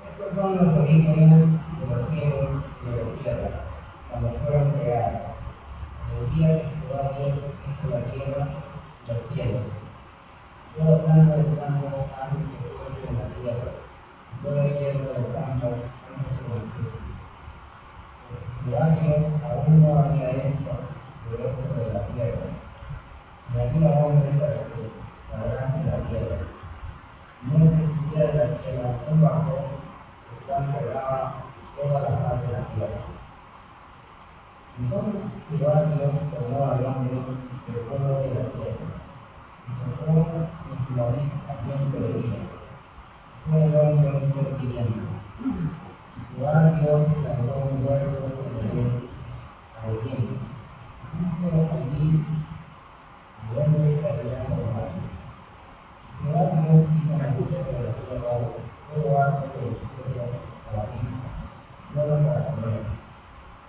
Estos son los orígenes de los cielos y de la tierra, cuando fueron creados. El día que Jehová Dios hizo la tierra y los cielos. Toda planta del campo antes que fuese en la tierra, y toda hierba del campo antes que naciese. Jehová Dios aún no había hecho llover sobre la tierra, ni había hombre para que labrase la tierra. No existía de la tierra un vapor, el cual regaba toda la faz de la tierra. Entonces Jehová Dios tomó al hombre del polvo de la tierra, y sopló en su nariz aliento de vida. Fue el hombre un ser viviente. Y Jehová Dios plantó un huerto en Edén al oriente. Puso allí el hombre que había formado. Jehová Dios hizo nacer de la tierra todo árbol del cielo a la vista, bueno para comer.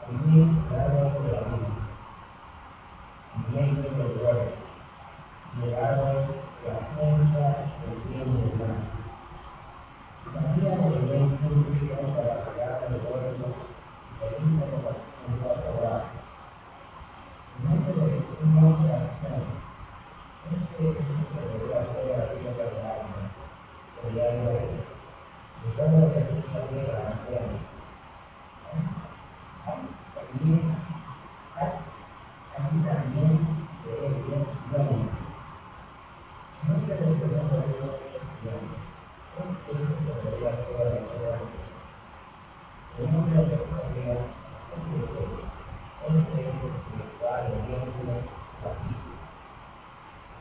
También el árbol de la vida, en medio del huerto, y el árbol de la ciencia del bien y del mal. Salía de Edén un río para regar el huerto, y allí se repartía en 4 brazos. En medio de un monte de acción. Este es el que rodea toda la tierra de agua, por la aire, y todo de aquella tierra a la tierra. Allí también veréis Dios guiones. El nombre del Señor de Dios es Dios. Este es el que rodea toda la tierra. El nombre de Dios es Dios. Este es el que va al oriente así.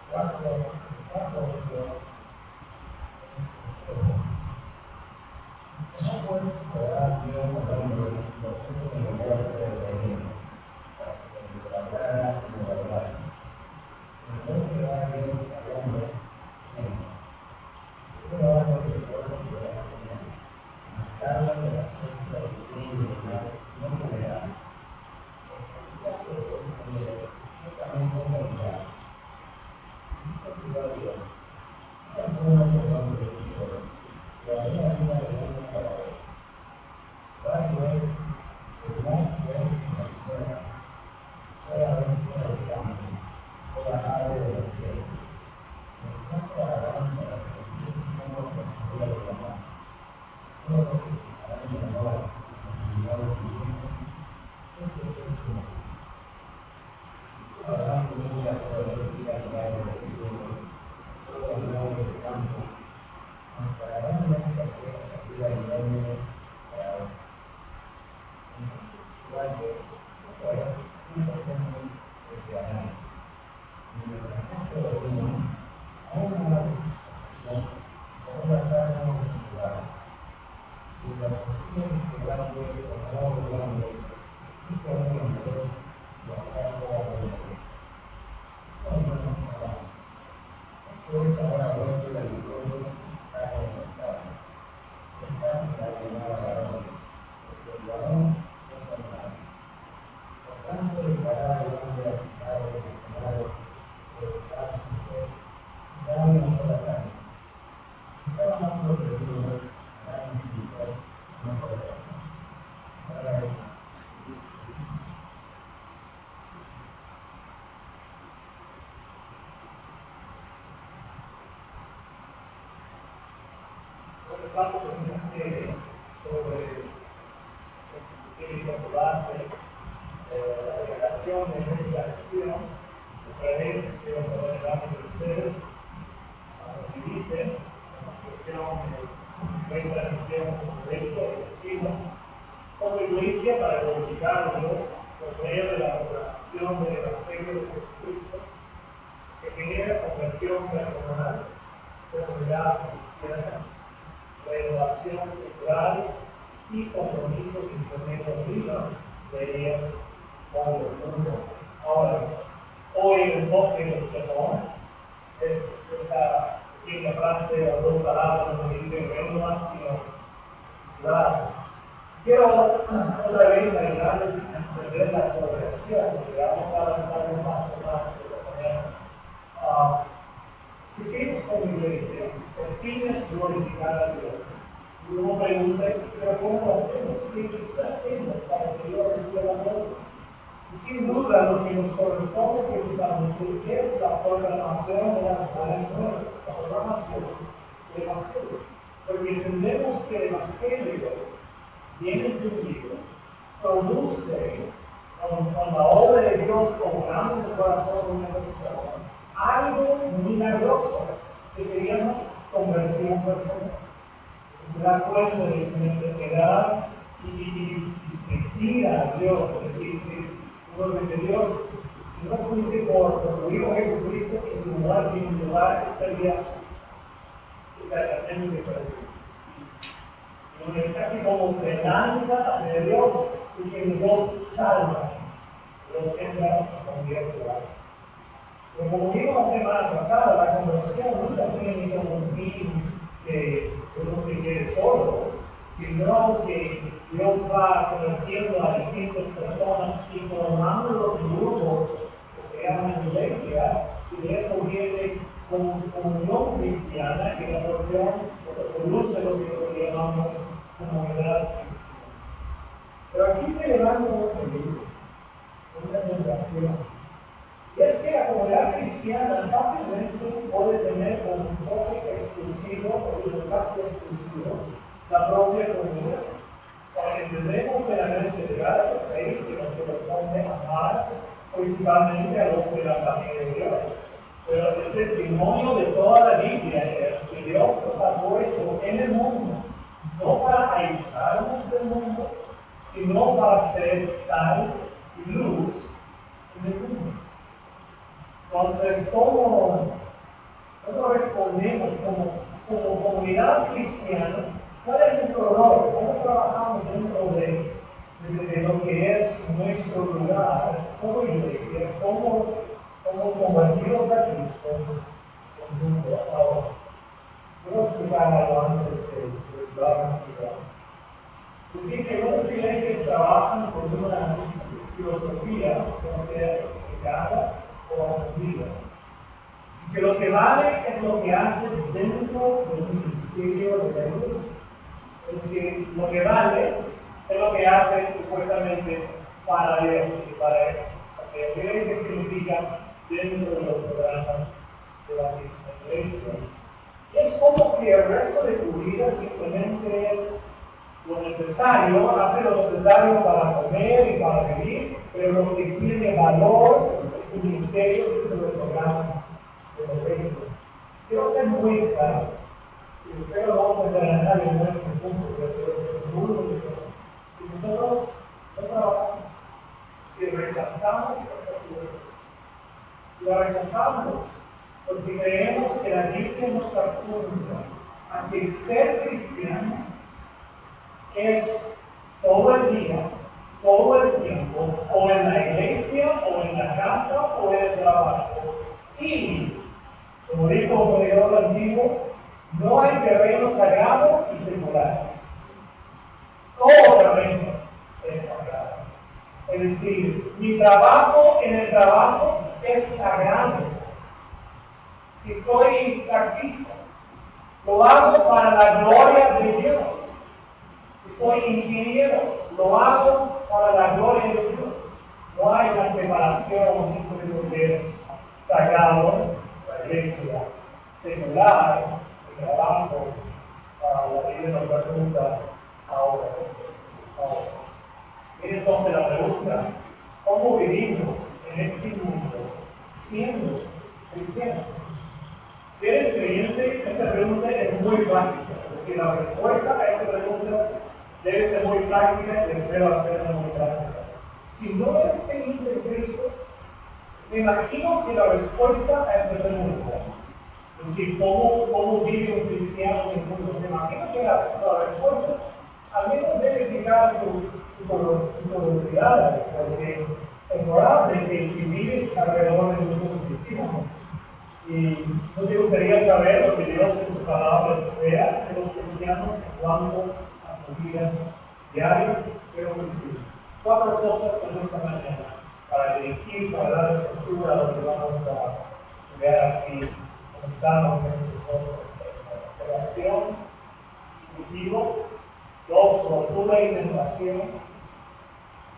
Cuarto de Dios es Jehová. ¿Cómo pues podrá Dios al hombre lo puso en el huerto de Edén, para que lo guardara y lo guardase? Entonces Jehová Dios al hombre diciendo: todo árbol del huerto podrás comer, mas el árbol de la ciencia del bien y del mal no comerás, porque el día que de él comieres, ciertamente morirás. Y dijo Jehová Dios: no es bueno que el hombre esté solo, le haré ayuda del hombre para él. Jehová Dios formó pues la tierra, toda bestia del campo, toda ave de los cielos. Los trajo a Adán para que viese cómo construía la mar. Todo lo que Adán llamó a los animales vivientes, ese es su nombre. Hizo Adán comida a toda bestia y ave de los cielos, todo animal del campo. Aunque Adán no se cayó la vida del hombre para otro. Entonces Jehová Dios fue un perfume desde Adán, y el resto dormía, aún una de sus costillas, y sacó la carne de su lugar. Y de la costilla que Jehová Dios tomó del hombre, hizo una mujer, y la trajo al hombre. Dijo entonces Adán: esto es ahora hueso de mi hueso, carne de mi carne. Esta será llamada varón, porque el varón fue formado. Por tanto, dejará el hombre a su padre y a su madre, se dejará a su mujer, y será una sola carne. Estaban ambos desnudos, Adán y su mujer, una sola persona. Ahora es. Vamos a una serie sobre lo que tiene como base la revelación de nuestra acción a través de los programas de ustedes, que dice la construcción de nuestra misión como iglesia de destinos, como iglesia para glorificar a Dios por medio de la proclamación del Evangelio de Jesucristo, que genera conversión personal, comunidad cristiana, renovación cultural y compromiso misionero vivo de él con el mundo. Ahora, hoy el enfoque del sermón es esa pequeña frase o 2 palabras que dice renovación cultural. Quiero otra vez ayudarles entender la progresión, porque vamos a avanzar un paso más de esta manera. Si seguimos como iglesia, el fin es glorificar a Dios. Y uno pregunta, ¿pero cómo lo hacemos? ¿Qué hacemos para que Dios reciba la gloria? Y sin duda, lo que nos corresponde principalmente es la programación de las buenas nuevas, la programación del Evangelio. Porque entendemos que el Evangelio, bien entendido, produce con la obra de Dios obrando en el corazón de una persona algo milagroso que se llama conversión personal. Se da cuenta de su necesidad y sentir a Dios. Es decir, uno dice, Dios, si no fuiste por tu Hijo Jesucristo, en su muerte y en mi lugar estaría eternamente perdido. Y uno es casi como se lanza hacia Dios, diciendo, Dios salva. Dios entra a convierte a alguien. Pero como vimos la semana pasada, la conversión nunca tiene como un fin que uno se quede solo, sino que Dios va convirtiendo a distintas personas y formando los grupos que se llaman iglesias, y de eso viene comunión cristiana, y la porción produce lo que llamamos comunidad cristiana. Pero aquí se levanta un peligro, una tentación. Y es que la comunidad cristiana fácilmente puede tener como enfoque exclusivo, o casi exclusivo, la propia comunidad. Porque entendemos plenamente de Gálatas 6 que nos corresponde amar principalmente a los de la familia de Dios. Pero el testimonio de toda la Biblia es que Dios nos ha puesto en el mundo, no para aislarnos del mundo, sino para ser sal y luz en el mundo. Entonces, ¿cómo respondemos como comunidad cristiana? ¿Cuál es nuestro rol? ¿Cómo trabajamos dentro de lo que es nuestro lugar como iglesia? ¿Cómo convertidos a Cristo en el mundo? Ahora, quiero explicar algo antes de hablar más allá. Es decir, que algunas iglesias trabajan con una filosofía que va a ser explicada o asumida. Y que lo que vale es lo que haces dentro del ministerio de la iglesia. Es decir, lo que vale es lo que haces supuestamente para Dios y para Él. Porque la iglesia significa dentro de los programas de la misma iglesia. Y es como que el resto de tu vida simplemente es lo necesario, hace lo necesario para comer y para vivir, pero lo que tiene valor es tu ministerio dentro del programa de la iglesia. Quiero ser muy claro, y espero no ofender a nadie en este punto, pero quiero ser muy claro. Si nosotros no trabajamos, si rechazamos esa cultura, la rechazamos porque creemos que la Biblia nos apunta a que ser cristiano es todo el día, todo el tiempo, o en la iglesia, o en la casa, o en el trabajo. Y, como dijo un predicador antiguo, no hay terreno sagrado y secular. Todo terreno es sagrado. Es decir, mi trabajo en el trabajo es sagrado. Si soy taxista, lo hago para la gloria de Dios. Si soy ingeniero, lo hago para la gloria de Dios. No hay una separación entre lo que es sagrado, la iglesia, secular, el trabajo, la Biblia nos apunta ahora esto. Viene entonces la pregunta, ¿cómo vivimos en este mundo siendo cristianos? Si eres creyente, esta pregunta es muy práctica. Es decir, la respuesta a esta pregunta debe ser muy práctica y espero hacerla muy práctica. Si no eres creyente en Cristo, me imagino que la respuesta a esta pregunta, es decir, ¿cómo vive un cristiano en el mundo? Me imagino que la respuesta al menos debe fijar tu curiosidad, porque es probable que vives alrededor de muchos cristianos. Y no te gustaría saber lo que Dios en su palabra espera de los cristianos en cuanto a su vida diaria, pero que sí. 4 cosas en esta mañana para dirigir, para dar estructura a lo que vamos a ver aquí. Comenzando con esas cosas: creación, cultivo; 2, rotura y tentación;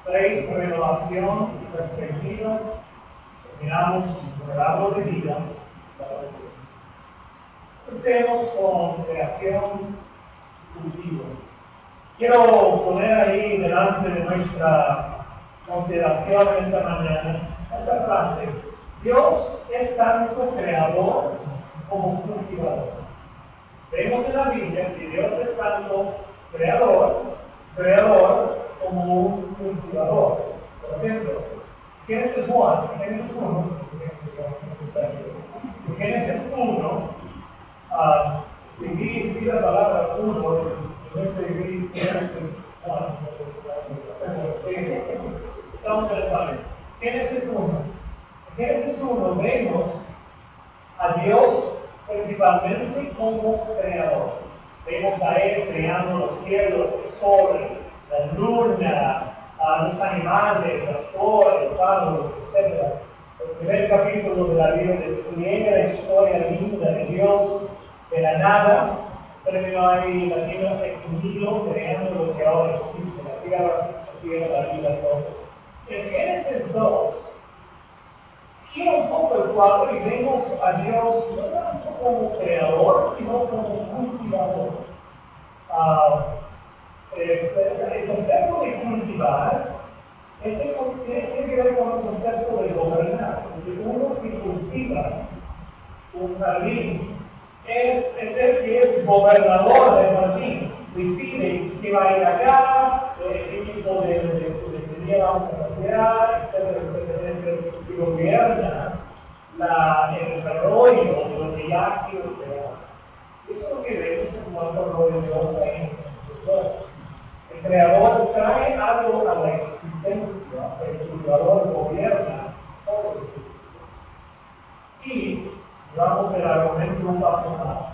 3, renovación y perspectiva; terminamos con el árbol de vida. Empecemos con creación y cultivo. Quiero poner ahí delante de nuestra consideración esta mañana esta frase: Dios es tanto creador como cultivador. Vemos en la Biblia que Dios es tanto creador como un cultivador. Por ejemplo, Génesis 1, en Génesis 1, escribí la palabra 1, escribí Génesis 1, estamos en el panel. Génesis 1. En Génesis 1 vemos a Dios principalmente como creador. Vemos a Él creando los cielos, el sol, la luna, los animales, las flores, los árboles, etc. El primer capítulo de la Biblia describe la historia linda de Dios de la nada, terminó ahí latino ex nihilo, creando lo que ahora existe, la tierra, el cielo, la vida, todo. En Génesis 2, gira un poco el cuadro y vemos a Dios no tanto como creador, sino como cultivador. El concepto de cultivar tiene que ver con el concepto de gobernar. Es decir, uno que cultiva un jardín es el que es gobernador del jardín. Decide qué va a ir acá, qué tipo de semilla vamos a plantear, etcétera, etcétera. Es el que gobierna el desarrollo de lo que ya ha sido creado. Eso es lo que vemos en cuanto al rol de Dios ahí en estos dos. El creador trae algo a la existencia, el cultivador gobierna todo esto. Y llevamos el argumento un paso más.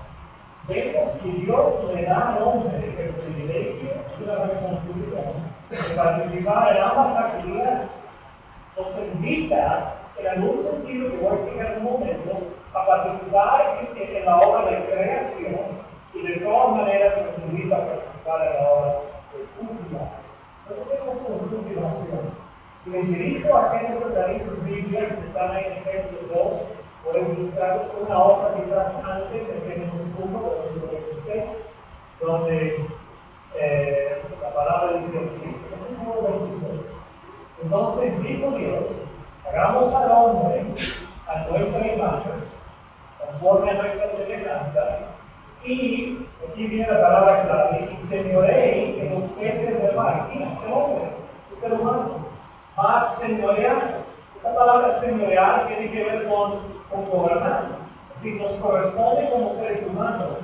Vemos que Dios le da al hombre el privilegio y la responsabilidad de participar en ambas actividades. Nos invita, en algún sentido que voy a explicar en un momento, a participar en la obra de creación, y de todas maneras nos invita a participar en la obra de cultivación. Entonces, hacemos con cultivación. Y les dirijo a Génesis, ahí sus Biblias están ahí en Génesis 2. Pueden buscar una hoja quizás antes, en Génesis 1, versículo 26, donde la palabra dice así, Génesis 1, 26. Entonces dijo Dios: hagamos al hombre a nuestra imagen, conforme a nuestra semejanza, y aquí viene la palabra clave: y señoree en los peces del mar. ¿Quién es el hombre? El ser humano. Más señorear. Esta palabra señorear tiene que ver con gobernar. Es decir, nos corresponde como seres humanos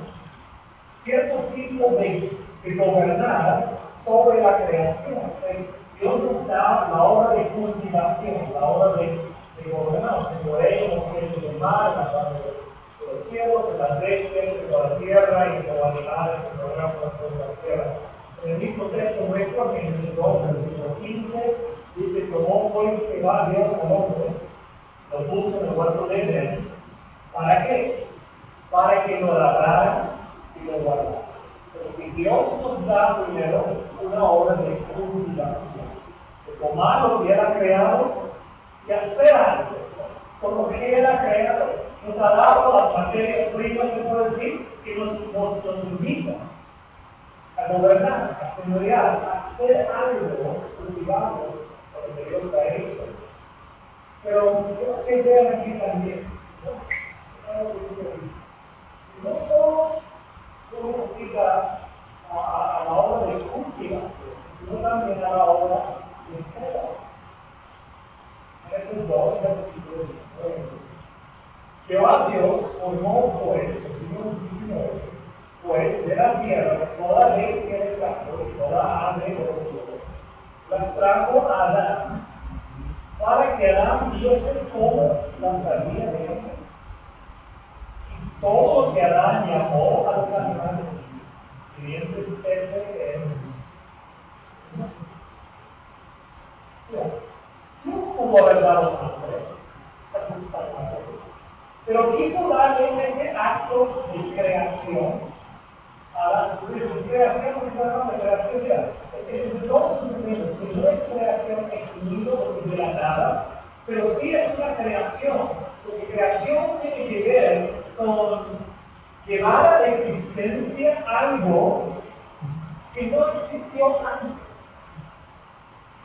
cierto tipo de gobernar sobre la creación. Dios nos da la obra de cultivación, la obra de gobernar. Señoree en los peces del mar, en las aves de los cielos, en las bestias, en toda la tierra y en todo animal que se arrastra sobre la tierra. En el mismo texto nuestro, en el 2, versículo 15, dice: tomó pues Jehová Dios al hombre, lo puso en el huerto de Edén. ¿Para qué? Para que lo labrara y lo guardase. Pero si Dios nos da primero una obra de cultivación, de tomar lo que Él ha creado y hacer algo con lo que Él ha creado, nos ha dado las materias primas, se puede decir, que nos invita a gobernar, a señorear, a hacer algo cultivado por lo que Dios ha hecho. Pero quiero que vean aquí también, no solo uno aplica a la obra de cultivación, sino también a la obra de creación. Esos dos versículos 19. Jehová Dios formó pues, versículo 19, pues de la tierra toda bestia del campo y toda ave de los cielos, las trajo a Adán, para que Adán viese cómo las había de él. Y todo lo que Adán llamó a los animales vivientes, ese es. Mira, Dios pudo haber dado nombre al principal, pero quiso darle ese acto de creación a la creación, porque hablamos de creación, mira, de todos sus elementos, que no es creación eximido de la nada, pero sí es una creación, porque creación tiene que ver con llevar a la existencia algo que no existió antes.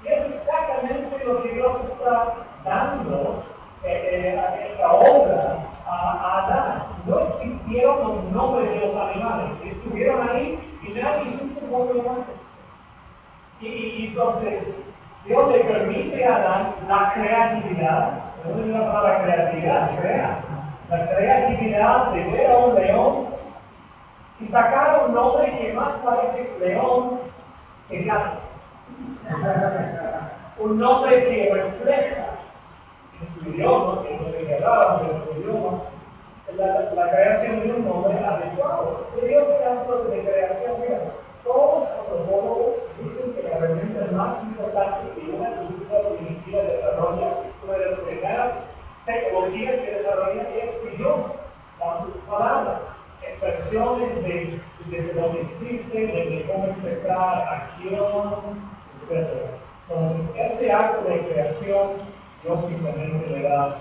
Y es exactamente lo que Dios está dando a esa obra a Adán. No existieron los nombres de los animales, estuvieron ahí y nadie supo cómo llamarlos. Y entonces, Dios le permite a Adán la creatividad, no es la palabra creatividad, la creatividad de ver a un león y sacar un nombre que más parece león que gato. Un nombre que refleja en su idioma, que no se hablaba, pero en su idioma, la creación de un nombre adecuado. De Dios campos de creación, mira, todos los antropólogos dicen que la herramienta más importante que una cultura primitiva desarrolla, una de las primeras tecnologías que desarrolla es el idioma, las palabras, expresiones de lo que existe, de cómo expresar acción, etc. Entonces, ese acto de creación, Dios simplemente le da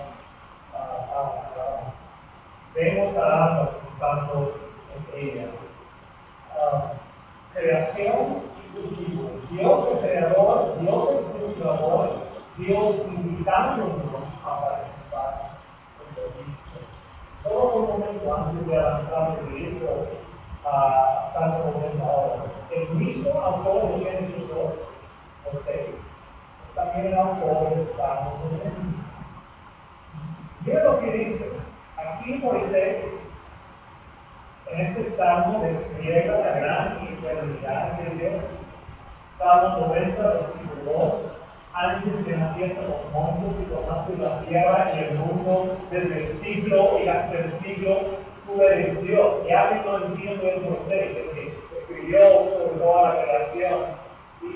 vemos a Adán participando en ella. Creación y cultivo. Dios es creador, Dios es cultivador, Dios invitándonos a participar en lo mismo. Solo un momento antes de avanzar el libro a Santo Momento ahora. El mismo autor de Génesis 2 o 6, también el autor de Salmo 90. Mira lo que dice. Aquí Moisés, en este salmo, despliega la gran eternidad de Dios. Salmo 90, versículo 2. Antes que naciesen los montes y tomases la tierra y el mundo, desde el siglo y hasta el siglo, tú eres Dios. Ya que no entiendo el Moisés, es decir, escribió sobre toda la creación.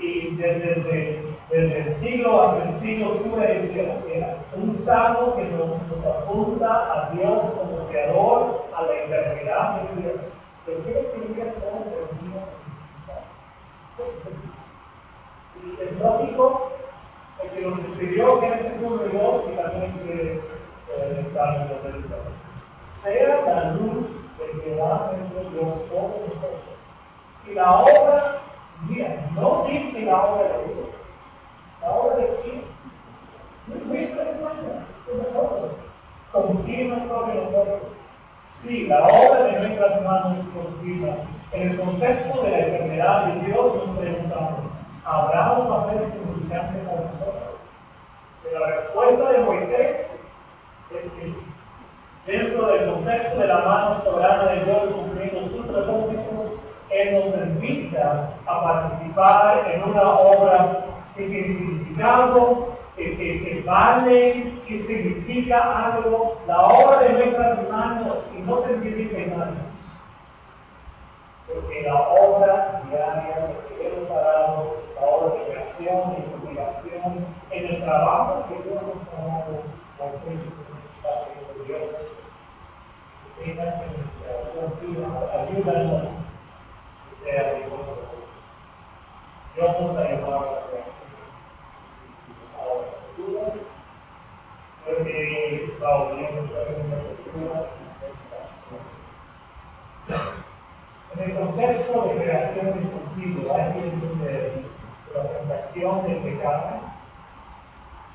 Y desde el siglo hasta el siglo tú eres Dios. Era un salmo que nos apunta a Dios como creador, a la eternidad de Dios. Pero quiero que diga cómo termina el salmo. Y es lógico que nos escribió Génesis 1 y 2 y también escribe el salmo de Dios. Sea la luz de Jehová nuestro Dios sobre nosotros. Y la obra, mira, no dice la obra de Dios. ¿La obra de quién? Nuestras manos, de nosotros. Confirma sobre nosotros. Sí, la obra de nuestras manos confirma. En el contexto de la eternidad de Dios nos preguntamos, ¿habrá un papel significante para nosotros? Y la respuesta de Moisés es que sí. Dentro del contexto de la mano soberana de Dios cumpliendo sus propósitos, Él nos invita a participar en una obra que tiene significado, que vale, que significa algo, la obra de nuestras manos, y no te dice manos, porque la obra diaria que Él nos ha dado, la obra de creación y cultivación, en el trabajo que Dios nos ha dado, la Espíritu de Dios, vengas ayúdanos que sea de nosotros. Dios nos ha llamado a la creación. Ahora, cultura, creo que está oyendo la cultura, en el contexto de creación y cultivo, hay que entender la tentación del pecado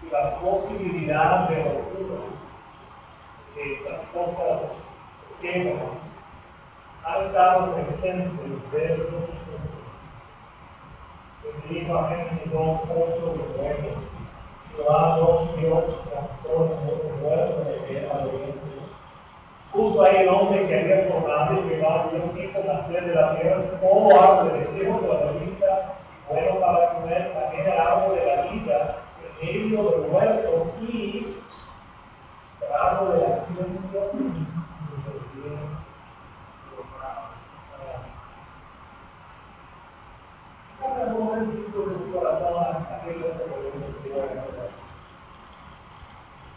y la posibilidad de ruptura, que las cosas que han estado presentes desde los tiempos. El libro a Génesis 2, 8 y 9. Jehová Dios captó el muerto de tierra de oriente. Puso ahí el hombre que había formado y Jehová Dios hizo nacer de la tierra todo árbol delicioso a la vista, bueno para comer, también el árbol de la vida en medio del huerto y el árbol de la ciencia y del bien. Quizás en algún momento de tu corazón has hecho este movimiento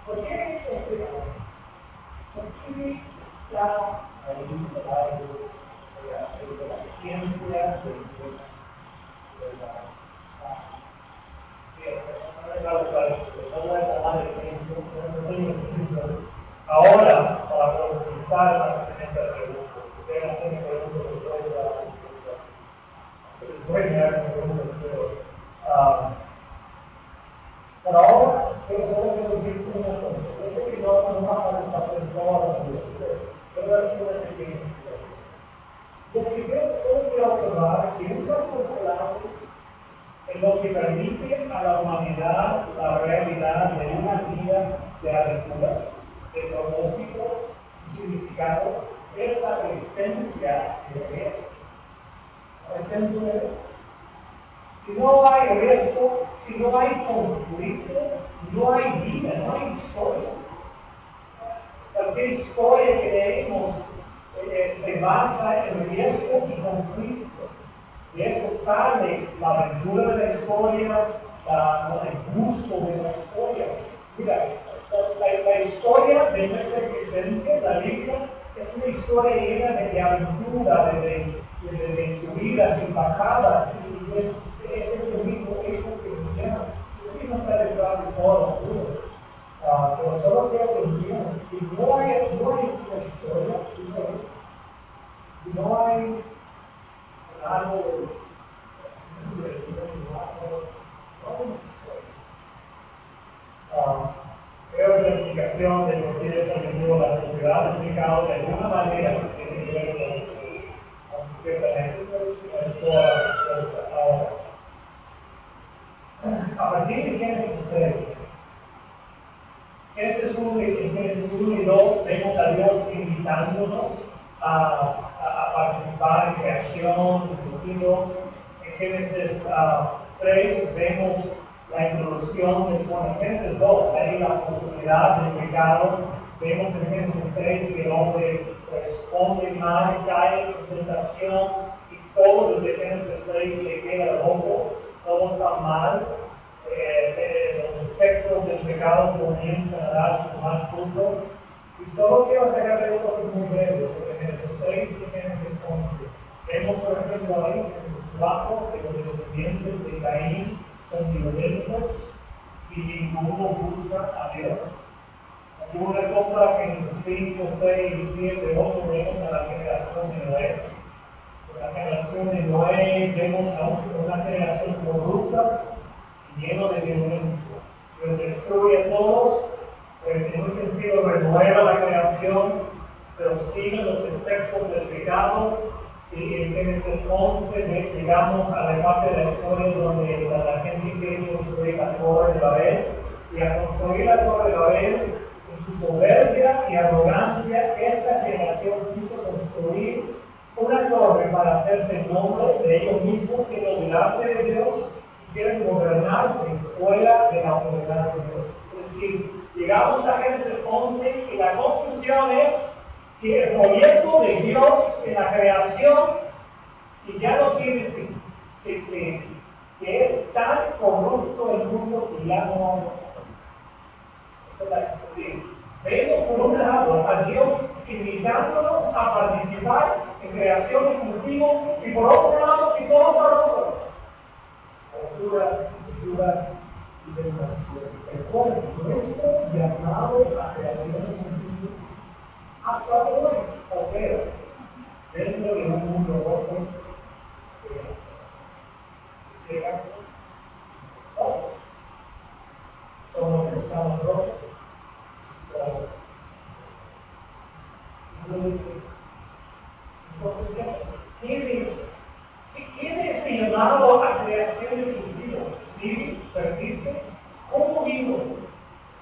¿Por qué ese amor? ¿Por qué está ahí de la ciencia ahora, para profundizar en esta pregunta, si quieren hacerme preguntas después de la discusión, después de las preguntas, pero ahora, quiero solo decir una cosa. Yo sé que no vas a deshacer toda la vida, pero voy a dar una pequeña explicación. Y es que solo quiero observar que un campo clave en lo que permite a la humanidad la realidad de una vida de aventura, de propósito y significado, es la esencia de eso. La esencia de eso. Si no hay riesgo, si no hay conflicto, no hay vida, no hay historia. Cualquier historia que leemos se basa en riesgo y conflicto. De eso sale la aventura de la historia, el gusto de la historia. Mira, la historia de nuestra existencia, la Biblia, es una historia llena de aventura, de subidas y bajadas, y ese es el mismo hecho que menciona. Es que no se deshace todas las dudas, pero solo quiero que entiendan que no hay una historia, si no hay algo creo que la explicación de por qué permitió la sociedad ha explicado de alguna manera que tiene que ver con eso, aunque ciertamente no es toda la respuesta. Ahora, a partir de Génesis 3, Génesis 1 y 2 vemos a Dios invitándonos a participar en creación, en en Génesis 3 vemos la introducción en Génesis 2, ahí la posibilidad del pecado. Vemos en Génesis 3 que el hombre responde mal, cae en tentación, y todo desde Génesis 3 se queda rojo, todo está mal. Los efectos del pecado comienzan a dar su mal fruto. Y solo quiero sacar tres cosas muy breves de Génesis 3 y Génesis 11. Vemos, por ejemplo, ahí en Génesis 4 que los descendientes de Caín son violentos y ninguno busca a Dios. La segunda cosa, Génesis 5, 6, 7, 8, vemos a la generación de Noé. En la generación de Noé vemos a una generación corrupta y lleno de violencia. Dios destruye a todos, en un sentido renueva la creación, pero sigue los efectos del pecado. Y en Génesis 11 llegamos a la parte de la historia donde la gente quiere construir la Torre de Babel, y al construir la Torre de Babel, en su soberbia y arrogancia, esta generación quiso construir una torre para hacerse nombre de ellos mismos, quieren olvidarse de Dios y quieren gobernarse fuera de la autoridad de Dios. Es decir, llegamos a Génesis 11 y la conclusión es que el proyecto de Dios en la creación, que ya no tiene fin, que es tan corrupto el mundo que ya no hay. Sí. Vemos por un lado a Dios invitándonos a participar en creación y cultivo, y por otro lado que todo está roto. Cultura y tentación. Recuerden, nuestro llamado a creación y cultivo hasta hoy opera dentro de un mundo roto. En este caso, somos los que estamos rotos. Entonces, ¿quién es el llamado a creación y cultivo? ¿Sigue? ¿Persiste? ¿Cómo vivo?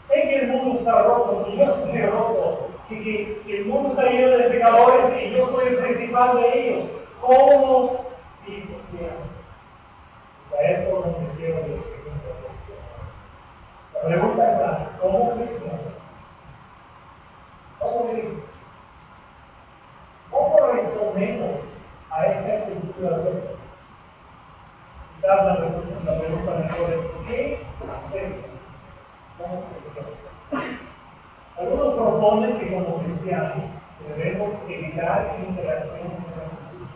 Sé que el mundo está roto, y yo estoy roto, que el mundo está lleno de pecadores y yo soy el principal de ellos. ¿Cómo vivo? Pues a eso me quiero decir. La pregunta es clara: ¿cómo cristianos? ¿Cómo vivimos? ¿Cómo respondemos a esta cultura? Quizás la pregunta mejor es: ¿qué hacemos como cristianos? Algunos proponen que como cristianos debemos evitar interacción con la cultura.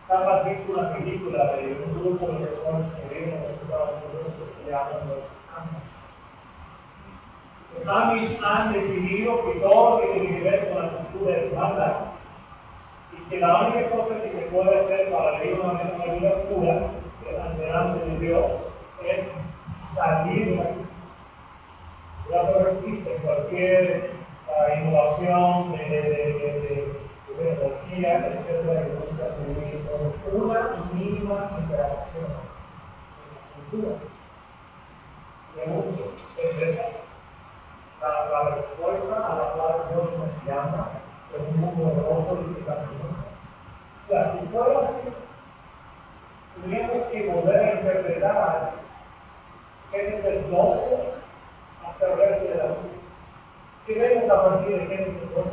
Quizás has visto una película de un grupo de personas que viven en los Estados Unidos que se llaman los Amish. Los Amish han decidido que todo lo que tiene que ver con la cultura es mala y que la única cosa que se puede hacer para vivir una vida pura delante de Dios es salir de la cultura. Ya eso resiste cualquier innovación de tecnología, etcétera, que busca vivir con una mínima interacción con la cultura. Pregunto, ¿es esa la respuesta a la cual Dios nos llama en un mundo roto y pecaminoso? Si fuera así, tendríamos que volver a interpretar Génesis 12 hasta el resto de la vida. ¿Qué vemos a partir de Génesis 12?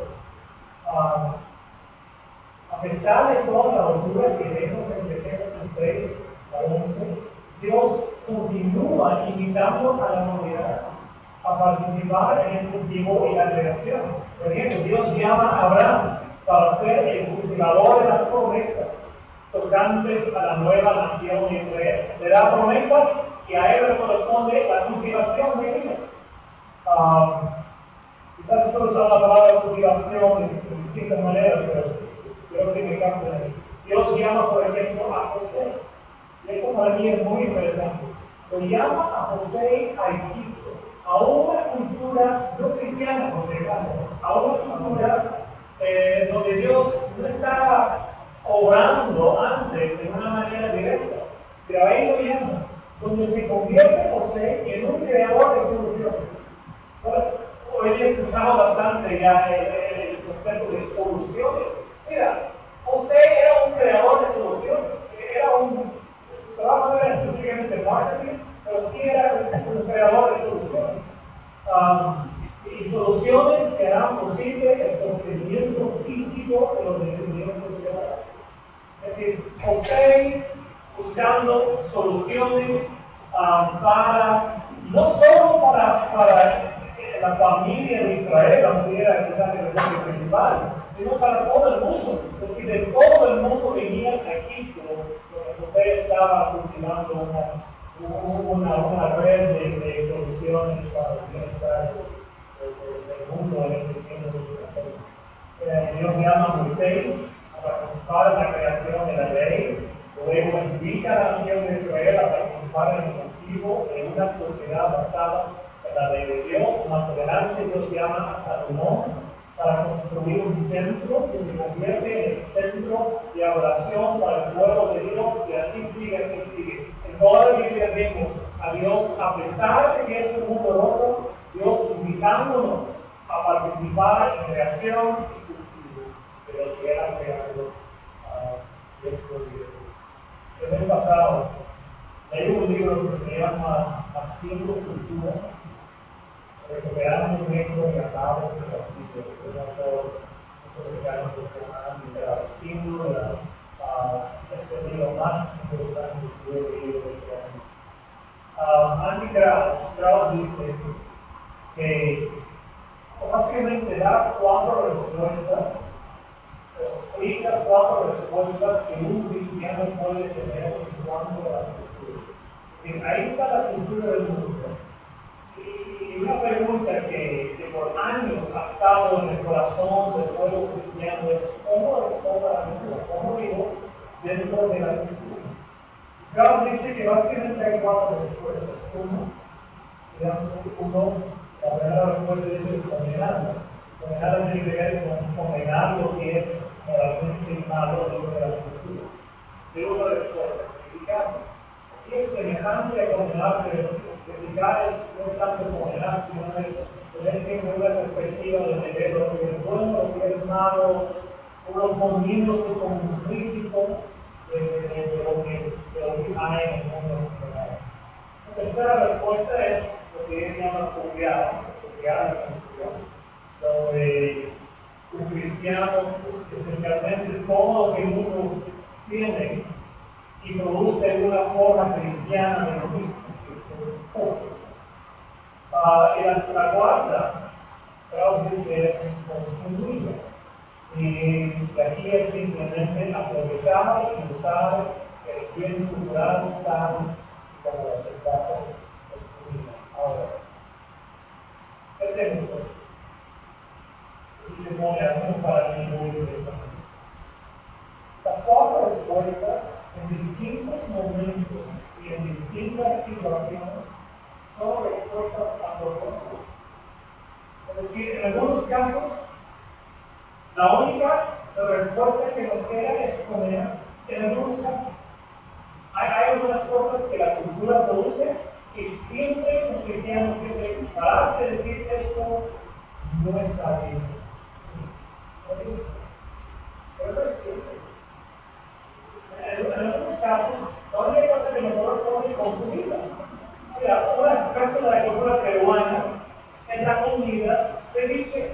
A pesar de toda la altura que vemos entre Génesis 3 a 11, Dios continúa invitando a la humanidad a participar en el cultivo y la creación. Por ejemplo, Dios llama a Abraham para ser el cultivador de las promesas tocantes a la nueva nación de Israel. Le da promesas y a él le corresponde la cultivación de ellas. Quizás ustedes usan la palabra cultivación de distintas maneras, pero creo que me captan. Dios llama, por ejemplo, a José. Y esto para mí es muy interesante. Lo llama a José a Egipto, a una cultura no cristiana, por si acaso, a una cultura donde Dios no está obrando antes en una manera directa, pero ahí lo llama, donde se convierte José en un creador de soluciones. Hoy he escuchado bastante ya el concepto de soluciones. Mira, José era un creador de soluciones. Su trabajo no era específicamente marketing, pero sí era un creador de soluciones. Y soluciones que harán posible el sostenimiento físico de los descendientes de Abraham. Es decir, José buscando soluciones no solo para la familia de Israel, aunque era quizás el enfoque principal, sino para todo el mundo. Es decir, de todo el mundo venían a Egipto, donde José estaba cultivando una red de soluciones para el bienestar del mundo en ese tiempo de escasez. Dios llama a Moisés a participar en la creación de la ley, luego invita a la nación de Israel a participar en el cultivo de una sociedad basada en la ley de Dios. Más adelante Dios llama a Salomón para construir un templo que se convierte en el centro de adoración para el pueblo de Dios, y así sigue. En toda la Biblia vemos a Dios, a pesar de que es un mundo roto, Dios invitándonos a participar en creación y cultivo de lo que era creado estos días. El mes pasado leí un libro que se llama Haciendo Cultura, recuperando nuestro legado de un autor mexicano que se llama Andy Krauss. Sin duda, es el libro más interesante que he leído este año. Andy Krauss dice que básicamente da 4 respuestas, explica 4 respuestas que un cristiano puede tener en cuanto a la cultura. Es decir, ahí está la cultura del mundo. Y una pregunta que por años ha estado en el corazón del pueblo cristiano es: ¿cómo respondo a la cultura? ¿Cómo vivo dentro de la cultura? Krauss dice que básicamente hay 4 respuestas. La primera respuesta dice es condenar. Condenar tiene que ver con condenar lo que es moralmente malo dentro de la cultura. Segunda respuesta, criticar. Y es semejante a condenar, pero criticar es no tanto condenar, sino es tener siempre una perspectiva de ver lo que es bueno, lo que es malo, uno poniéndose como un crítico de lo que hay en el mundo nacional. La tercera respuesta es lo que él llama confiar, donde un cristiano esencialmente todo lo que el mundo tiene y produce una forma cristiana de lo mismo. la cuarta, dice es consumida. Y aquí es simplemente aprovechar y usar el bien cultural tal como está construido. Ahora, ¿qué hacemos con esto? Aquí se pone algo para mí muy interesante. Las cuatro respuestas en distintos momentos y en distintas situaciones son respuestas apropiadas. Es decir, en algunos casos, la única respuesta que nos queda es comer. En algunos casos, hay algunas cosas que la cultura produce y siempre un cristiano siempre pararse y decir esto no está bien. Pero no es siempre. En algunos casos, la única cosa que nosotros podemos es consumirla. Mira, un aspecto de la cultura peruana es la comida ceviche.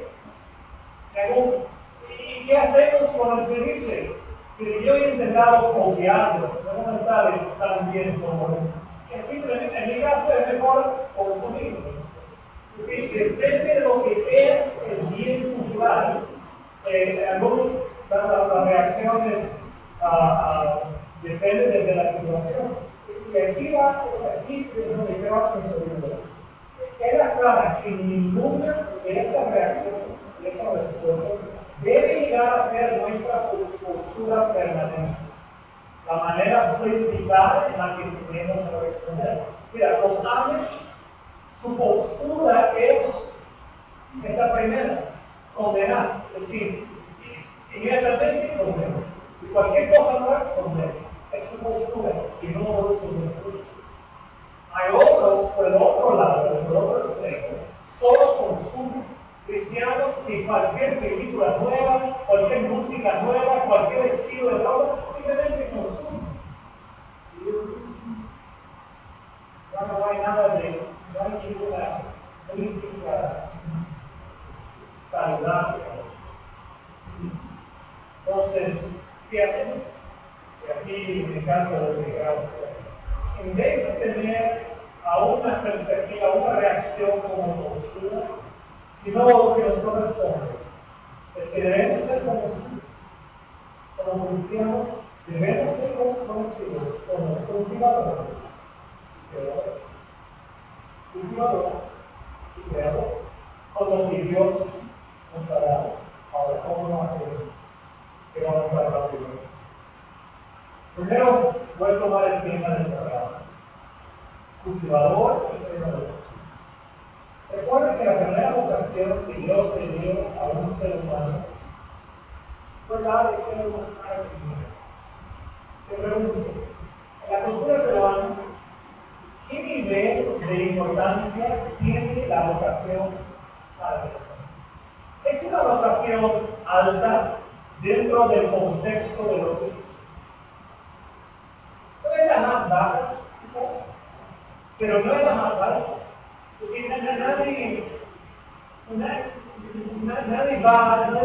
¿Y qué hacemos con el ceviche? Yo he intentado copiarlo, no me sale tan bien como que simplemente en mi caso es mejor consumirlo. Es decir, depende de lo que es el bien cultural. La reacción es, depende de la situación. Y aquí es donde creo que se queda clara que ninguna de estas reacciones, de esta respuesta, debe llegar a ser nuestra postura permanente. La manera principal en la que tenemos que responder. Mira, los Amish, su postura es esa primera, condenar. Es decir, inmediatamente condenar. Y cualquier cosa nueva, condena. Es su postura y no su postura. Hay otros, por el otro lado, por el otro extremo, solo consumen cristianos que cualquier película nueva, cualquier música nueva, cualquier estilo de ropa, simplemente consumen. No hay nada no hay ninguna política saludable. Entonces, ¿qué hacemos? Y aquí me encanta lo que hacer. En vez de tener a una perspectiva, una reacción como postura, sino lo que nos corresponde, es que debemos ser conocidos como cristianos, debemos ser conocidos como cultivadores y creadores, con lo que Dios nos ha dado. Ahora, ¿cómo lo hacemos? Que vamos a hablar primero. Primero, voy a tomar el tema del programa. Cultivador y creador. Recuerden que la primera vocación que Dios le dio a un ser humano fue la de ser un artista. Te pregunto, en la cultura peruana, ¿qué nivel de importancia tiene la vocación artística? Es una vocación alta dentro del contexto de lo que no es la más baja, pero no es la más alta. Es decir, nadie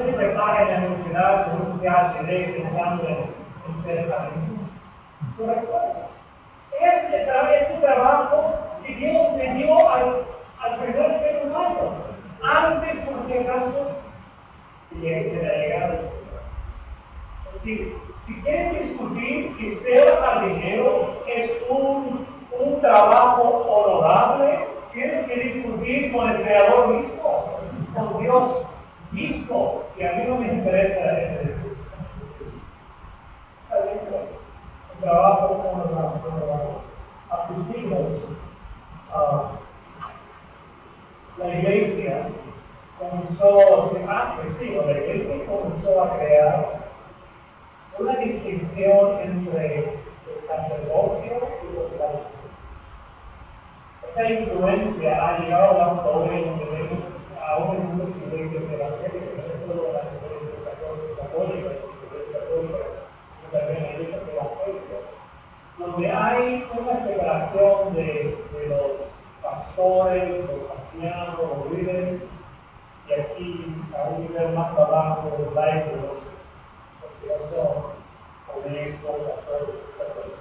se prepara en la universidad con un PhD pensando en ser talento. ¿Correcto? Este trabajo que Dios le dio al primer ser humano, antes, por si acaso, de la llegada del Señor. Es decir, si quieren discutir que ser jardinero es un trabajo honorable, tienes que discutir con el Creador mismo, con Dios mismo, y a mí no me interesa ese discurso. Un trabajo honorable. Hace siglos, la iglesia la iglesia comenzó a crear una distinción entre el sacerdocio y los laicos. Esa influencia ha llegado hasta hoy donde vemos aún en muchas iglesias evangélicas, no solo las iglesias católicas, sino también las iglesias evangélicas, donde hay una separación de los pastores, los ancianos, los líderes, y aquí a un nivel más abajo, los laicos, los que no son obispos, pastores, etc.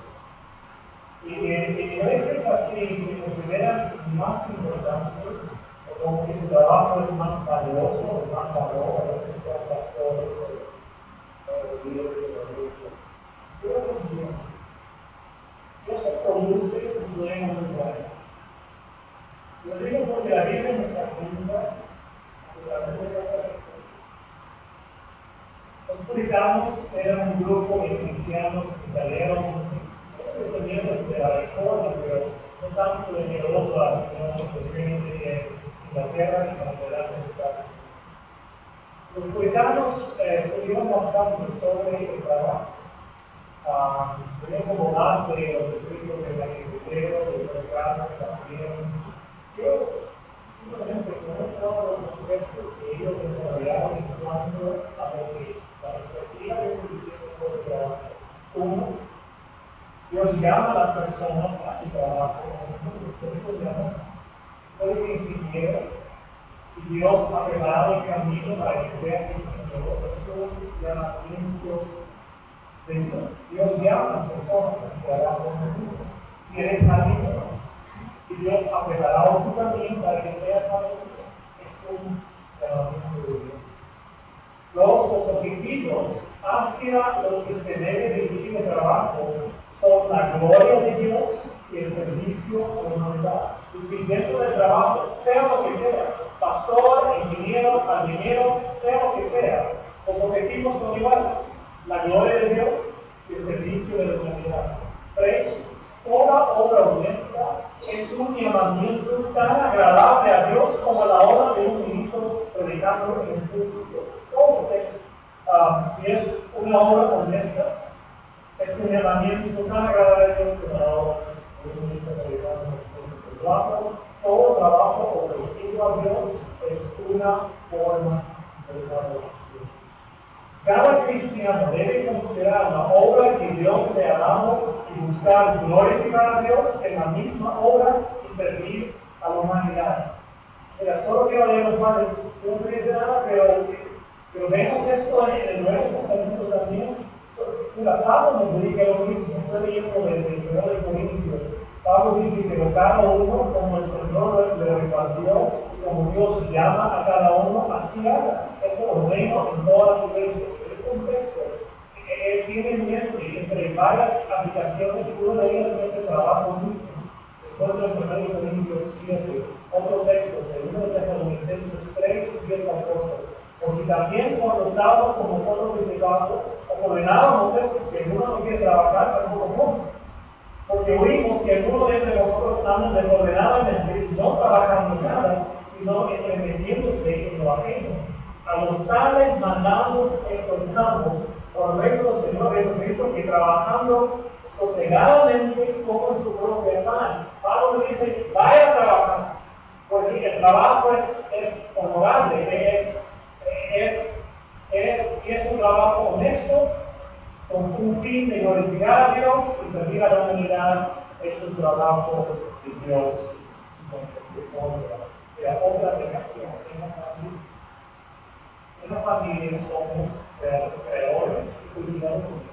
Y en iglesias así se consideran más importantes, como que su trabajo es más valioso, más valor a los que son pastores o líderes de la iglesia. Yo no entiendo. Dios se produce un dueño muy bueno. Lo digo porque la Biblia nos apunta totalmente de acuerdo. Los puritanos eran un grupo de cristianos que salieron descendientes de la Reforma, pero no tanto de Europa, sino especialmente de Inglaterra y más adelante de Estados Unidos. Los puritanos estudiaron bastante sobre el trabajo. Tenían como base los escritos de Maquiavelo, de Platón también. Yo, simplemente, no todos los conceptos que ellos desarrollaron en cuanto a lo que la perspectiva de un cristiano sobre el trabajo. Uno, Dios llama a las personas a su trabajo. Tú eres ingeniero y Dios ha preparado el camino para que seas ingeniero. Es un llamamiento de Dios. Dios llama a las personas a su trabajo. Si eres jardinero y Dios ha preparado tu camino para que seas jardinero, es un llamamiento de Dios. Los objetivos hacia los que se debe dirigir el trabajo son la gloria de Dios y el servicio a la humanidad. Es decir, dentro del trabajo, sea lo que sea, pastor, ingeniero, jardinero, sea lo que sea, los objetivos son iguales. La gloria de Dios y el servicio de la humanidad. 3. Toda obra honesta es un llamamiento tan agradable a Dios como la obra de un ministro predicando en el público. Todo es, si es una obra honesta, es un llamamiento tan agradable a Dios como la obra de un ministro predicando en el público. Todo trabajo ofrecido a Dios es una forma de adoración. Cada cristiano debe considerar la obra que Dios le ha dado y buscar glorificar a Dios en la misma obra y servir a la humanidad. Mira, solo quiero leer un par de, no te dice nada, pero vemos esto en el Nuevo Testamento también. Mira, Pablo nos dedica lo mismo, estoy leyendo del 1 de Corintios. Pablo dice que cada uno, como el Señor le repartió, como Dios llama a cada uno, así haga. Esto ordeno en todas las iglesias. El contexto tiene en mente entre varias aplicaciones, una de ellas es el trabajo mismo. Se encuentra en 1 Corintios 7, otro texto, 2 Tesalonicenses 3, 10 al 12. Porque también cuando estábamos con nosotros visitando, os ordenábamos esto: si alguno no quiere trabajar, tampoco come. Porque oímos que algunos de entre nosotros andan desordenadamente, no trabajando nada, sino entremetiéndose en lo ajeno. A los tales mandamos, exhortamos por nuestro Señor Jesucristo, que trabajando sosegadamente coman su propio pan. Pablo le dice: vaya a trabajar, porque el trabajo es honorable, si es un trabajo honesto, con un fin de glorificar a Dios y servir a la humanidad, es un trabajo de Dios. De otra aplicación en la familia somos creadores y cultivadores.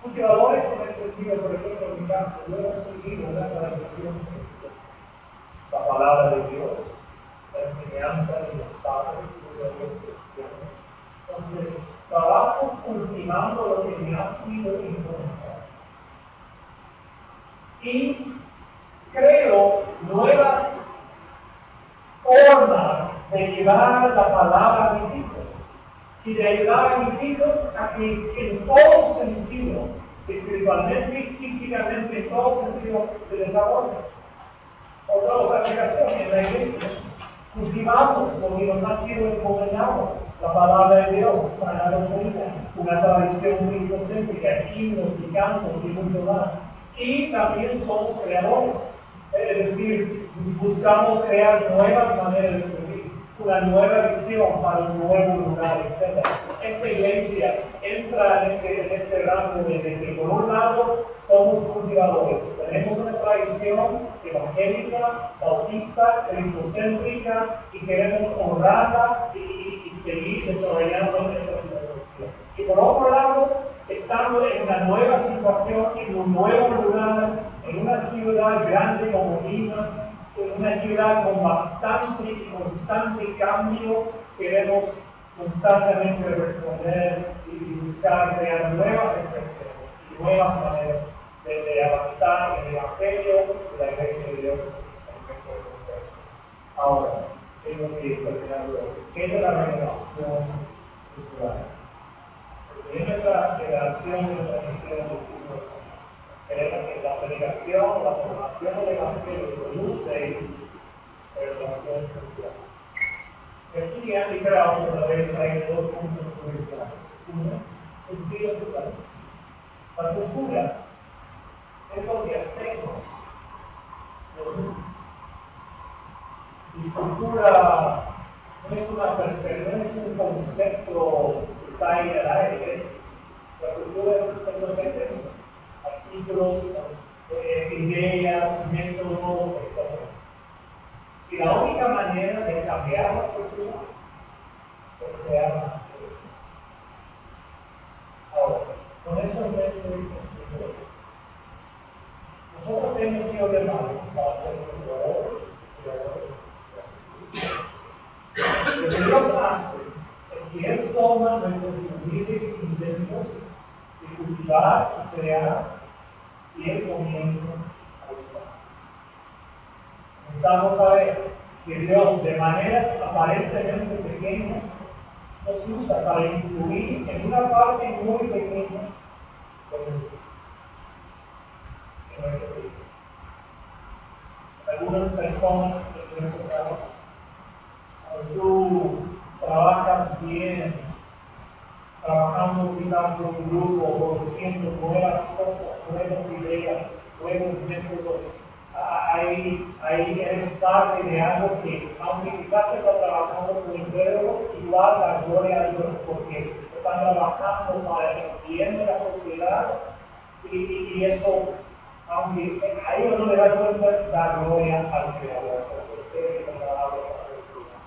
Cultivadores en el sentido, por ejemplo, en mi caso, yo he seguido una tradición cristiana. La palabra de Dios, la enseñanza de mis padres y de los cristianos. Entonces, trabajo cultivando lo que me ha sido incomunicado. Y creo nuevas formas de llevar la palabra a mis hijos y de ayudar a mis hijos a que en todo sentido, espiritualmente y físicamente, en todo sentido, se desarrolle. Otra aplicación en la iglesia: cultivamos lo que nos ha sido encomendado, la palabra de Dios, sana doctrina, una tradición cristocéntrica, himnos y cantos y mucho más. Y también somos creadores, es decir, buscamos crear nuevas maneras de servir, una nueva visión para un nuevo lugar, etc. Esta iglesia entra en ese rango de que, por un lado, somos cultivadores. Tenemos una tradición evangélica, bautista, cristocéntrica, y queremos honrarla y seguir desarrollando esa filosofía. Y por otro lado, estando en una nueva situación, en un nuevo lugar, en una ciudad grande como Lima, en una ciudad con bastante y constante cambio, queremos constantemente responder y buscar crear nuevas expresiones y nuevas maneras de avanzar en el Evangelio de la Iglesia de Dios en nuestro contexto. Ahora, tengo que terminar luego. ¿Qué es la renovación cultural? Porque en nuestra generación y nuestra misión decimos, queremos que la predicación, la formación del Evangelio produce renovación cultural. Y aquí Andy Krauss otra vez hay dos puntos muy claros. Uno, sencillos y claros. La cultura es lo que hacemos. Y cultura no es una perspectiva, no es un concepto que está ahí en el aire. La cultura es lo que hacemos. Artículos, ideas, métodos, etc. Y la única manera de cambiar la cultura es crear más cultura. Ahora, con eso en mente, explico esto. Nosotros hemos sido llamados para ser culturadores, lo que Dios hace es que Él toma nuestros humildes intentos de cultivar y crear, y Él comienza a usarlos. Comenzamos a ver que Dios, de maneras aparentemente pequeñas, nos usa para influir en una parte muy pequeña de nuestro vida. Algunas personas en nuestro trabajo, cuando tú trabajas bien, trabajando quizás con un grupo, produciendo nuevas cosas, nuevas ideas, nuevos métodos, ahí eres parte de algo que, aunque quizás se está trabajando con incrédulos, igual da gloria a Dios porque están trabajando para el bien de la sociedad y eso, aunque a ellos no le da cuenta, da gloria al Creador, porque ustedes que nos ha dado esta oportunidad.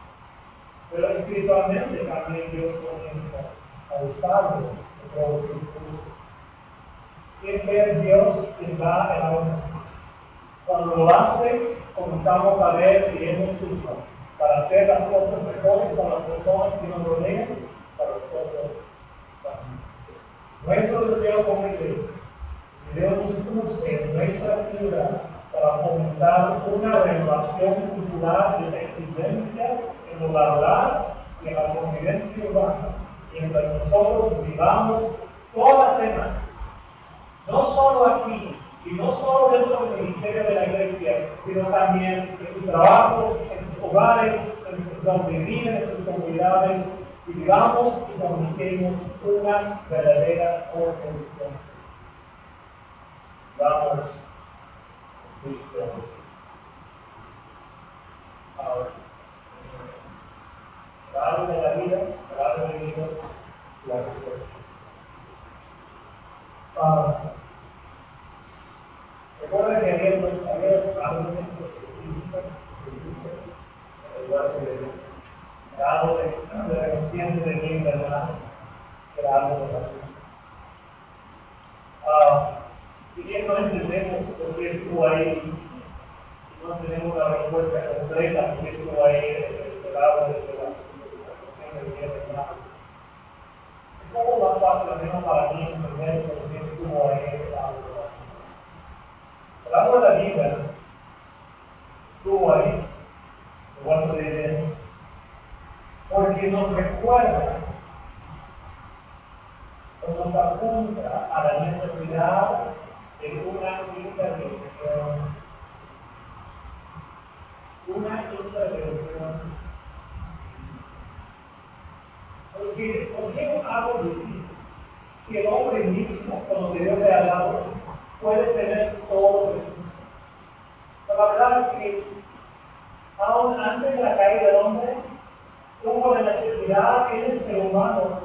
Pero espiritualmente también Dios comienza a usarlo en producir fruto. Siempre es Dios quien da el honor. Cuando lo hace, comenzamos a ver que Él nos usa para hacer las cosas mejores para las personas que nos rodean, para nosotros también. Nuestro deseo como iglesia, que Dios nos use en nuestra ciudad para fomentar una renovación cultural de la exigencia en lo laboral y en la convivencia urbana, mientras nosotros vivamos toda la semana, no solo aquí, y no solo dentro del ministerio de la iglesia, sino también en sus trabajos, en sus hogares, donde viven, en sus comunidades, y vivamos y comuniquemos una verdadera contribución. Vamos, Cristo. Ahora, el árbol de la vida, el árbol de vida, la respuesta. Recuerda que había dos árboles específicos en el lugar de el árbol de la conciencia de bien verdad, el árbol de la vida. Si bien no entendemos por qué estuvo ahí, no tenemos una respuesta completa por qué estuvo ahí el árbol de la conciencia de bien verdad, es un poco más fácil, al menos para mí, entender por qué estuvo ahí el árbol de la vida. El árbol de la vida estuvo ahí, el huerto de Edén, porque nos recuerda o nos apunta a la necesidad de una intervención. Una intervención. Es decir, ¿por qué un árbol vivir? Si el hombre mismo, con lo que Dios le ha dado, puede tener todo lo que existe. Pero la verdad es que, aún antes de la caída del hombre, hubo la necesidad en el ser humano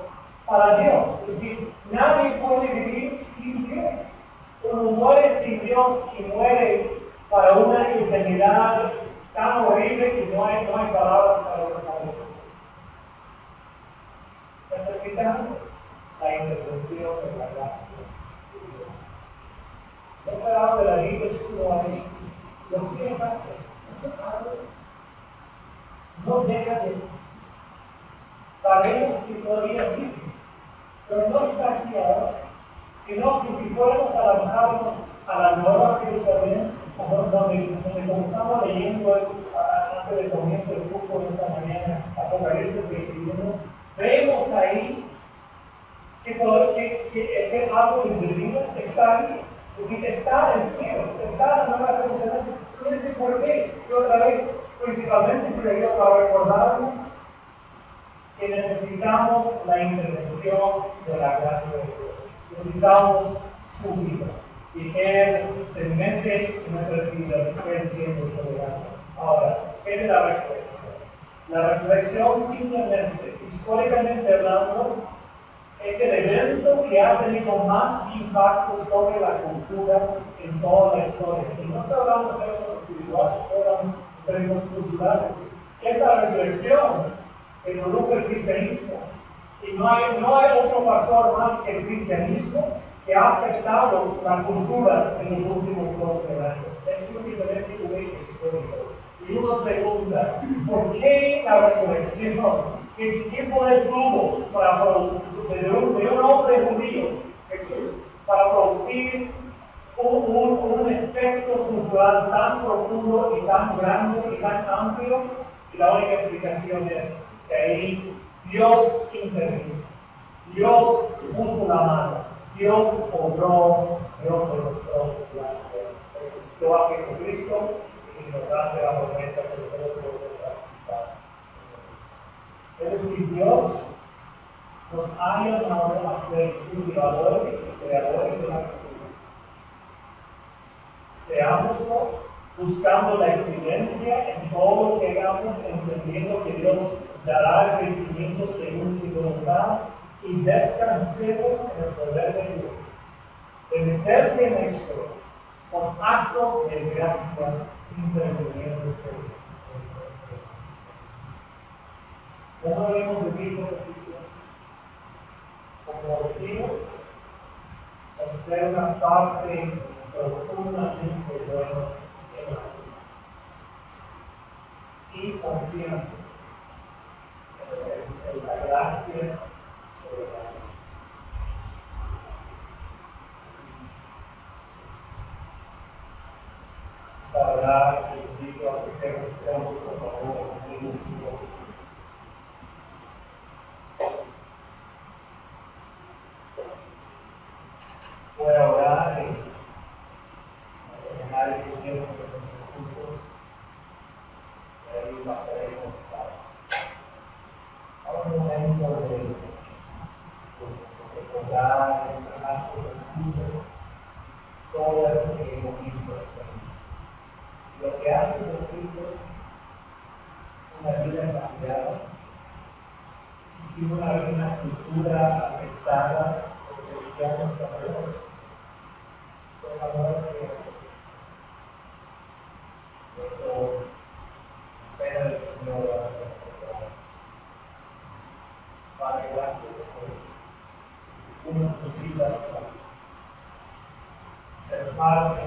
para Dios. Es decir, nadie puede vivir sin Dios. Uno muere sin Dios y muere para una eternidad tan horrible que no hay palabras para describirlo. Necesitamos la intervención de la gracia de Dios. Ese lado de la vida estuvo ahí. Lo siempre hace. No deja de existir. Sabemos que todavía vive, pero no está aquí ahora, sino que si fuéramos a lanzarnos a la Nueva Jerusalén, donde comenzamos leyendo antes del comienzo del culto de esta mañana, Apocalipsis 21, vemos ahí que ese árbol de vida está ahí. Es decir, está en el cielo, está en la Nueva Jerusalén. Fíjense por qué. Y otra vez, principalmente para recordarnos que necesitamos la intervención de la gracia de Dios. Necesitamos su vida. Y Él se mete en nuestras vidas, Él siendo soberano. Ahora, ¿qué es la resurrección? La resurrección simplemente, históricamente hablando, es el evento que ha tenido más impacto sobre la cultura en toda la historia. Y no estoy hablando de términos espirituales, estoy hablando de términos culturales. Esta resurrección involucra el cristianismo. Y no hay otro factor más que el cristianismo que ha afectado la cultura en los últimos 2.000 años. Es un diferente hecho histórico. Y uno pregunta, ¿por qué la resurrección? ¿Qué poder tuvo para producir, de un hombre judío, Jesús, para producir un efecto cultural tan profundo y tan grande y tan amplio? Y la única explicación es que ahí Dios intervino, Dios puso la mano, Dios obró, Dios demostró su gracia, resucitó a Jesucristo y nos hace la promesa que nosotros podemos participar. Es decir, Dios nos ha llamado a ser cultivadores y creadores de la cultura. Seámoslo buscando la excelencia en todo lo que hagamos, entendiendo que Dios dará el crecimiento según su voluntad y descansemos en el poder de Dios. De meterse en esto con actos de gracia interviniéndose. ¿Cómo debemos vivir como cristianos? Como objetivos, en ser una parte profundamente buena en la vida. Y confiando en la gracia soberana. Sabrá que les invito a que seamos todos, por favor, en un poco. Voy a orar y terminar este tiempo de nuestros cultos. Y ahí pasaremos a un momento de recordar, de entregarse al Espíritu, todo esto que hemos visto esta vida. Lo que hace posible una vida cambiada y una cultura afectada por cristianos cambiados. Por el amor de Dios. Por eso, la cena del Señor va a ser recordada. Padre, gracias por nuestras vidas a ser parte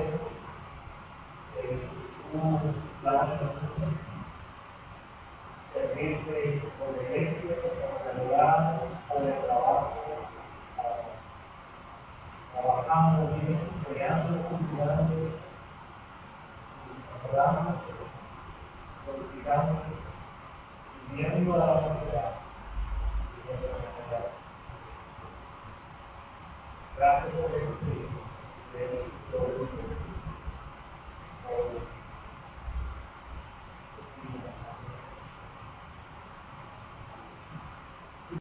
de tu plan de mundo, servirte por la iglesia, por el hogar, por el trabajo, trabajando bien, creando, cultivando, orando, glorificando, sirviendo a la humanidad y de esa manera. Gracias por